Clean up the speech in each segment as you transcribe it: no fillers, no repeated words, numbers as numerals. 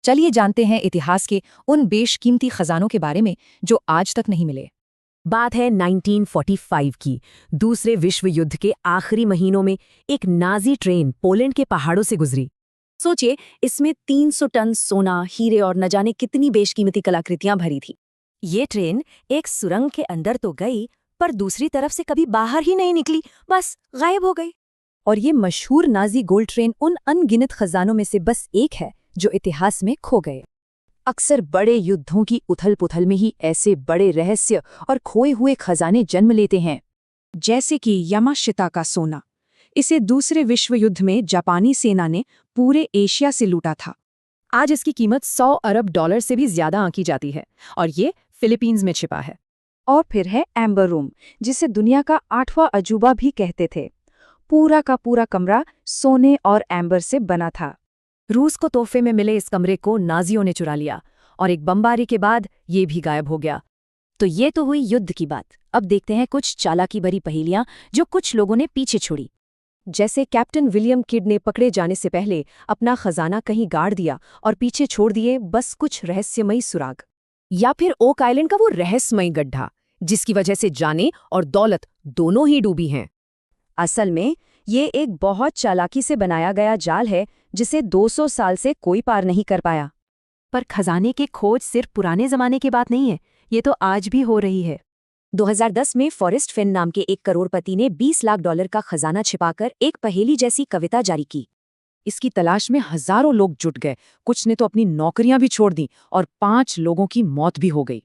चलिए जानते हैं इतिहास के उन बेशकीमती खजानों के बारे में जो आज तक नहीं मिले। बात है 1945 की। दूसरे विश्व युद्ध के आखिरी महीनों में एक नाजी ट्रेन पोलैंड के पहाड़ों से गुजरी। सोचिए, इसमें 300 टन सोना, हीरे और न जाने कितनी बेशकीमती कलाकृतियां भरी थी। ये ट्रेन एक सुरंग के अंदर तो गई, पर दूसरी तरफ से कभी बाहर ही नहीं निकली, बस गायब हो गई। और ये मशहूर नाजी गोल्ड ट्रेन उन अनगिनत खजानों में से बस एक है जो इतिहास में खो गए। अक्सर बड़े युद्धों की उथल-पुथल में ही ऐसे बड़े रहस्य और खोए हुए खजाने जन्म लेते हैं। जैसे कि यामाशिता का सोना। इसे दूसरे विश्व युद्ध में जापानी सेना ने पूरे एशिया से लूटा था। आज इसकी कीमत 100 अरब डॉलर से भी ज्यादा आंकी जाती है और ये फिलीपींस में छिपा है। और फिर है एम्बर रूम, जिसे दुनिया का 8वां अजूबा भी कहते थे। पूरा का पूरा कमरा सोने और एम्बर से बना था। रूस को तोहफे में मिले इस कमरे को नाजियों ने चुरा लिया और एक बमबारी के बाद ये भी गायब हो गया। तो ये तो हुई युद्ध की बात। अब देखते हैं कुछ चालाकी भरी पहेलियां जो कुछ लोगों ने पीछे छोड़ी। जैसे कैप्टन विलियम किड ने पकड़े जाने से पहले अपना खजाना कहीं गाड़ दिया और पीछे छोड़ दिए बस कुछ रहस्यमयी सुराग। या फिर ओक आइलैंड का वो रहस्यमयी गड्ढा जिसकी वजह से जाने और दौलत दोनों ही डूबी हैं। असल में ये एक बहुत चालाकी से बनाया गया जाल है जिसे 200 साल से कोई पार नहीं कर पाया। पर खजाने की खोज सिर्फ पुराने जमाने की बात नहीं है, ये तो आज भी हो रही है। 2010 में फॉरेस्ट फेन नाम के एक करोड़पति ने 20 लाख डॉलर का खजाना छिपाकर एक पहेली जैसी कविता जारी की। इसकी तलाश में हजारों लोग जुट गए, कुछ ने तो अपनी नौकरियां भी छोड़ दी और 5 लोगों की मौत भी हो गई।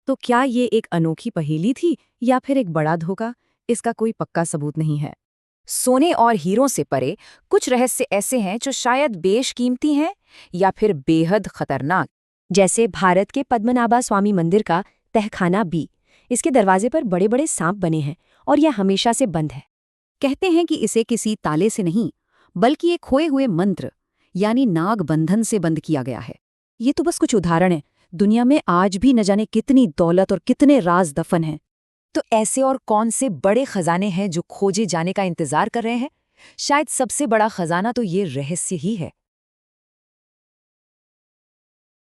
तो क्या ये एक अनोखी पहेली थी या फिर एक बड़ा धोखा? इसका कोई पक्का सबूत नहीं है। सोने और हीरों से परे कुछ रहस्य ऐसे हैं जो शायद बेशकीमती हैं या फिर बेहद खतरनाक। जैसे भारत के पद्मनाभा स्वामी मंदिर का तहखाना बी। इसके दरवाजे पर बड़े बड़े सांप बने हैं और यह हमेशा से बंद है। कहते हैं कि इसे किसी ताले से नहीं बल्कि एक खोए हुए मंत्र यानी नाग बंधन से बंद किया गया है। ये तो बस कुछ उदाहरण है। दुनिया में आज भी न जाने कितनी दौलत और कितने राज दफन हैं। तो ऐसे और कौन से बड़े खजाने हैं जो खोजे जाने का इंतजार कर रहे हैं? शायद सबसे बड़ा खजाना तो ये रहस्य ही है।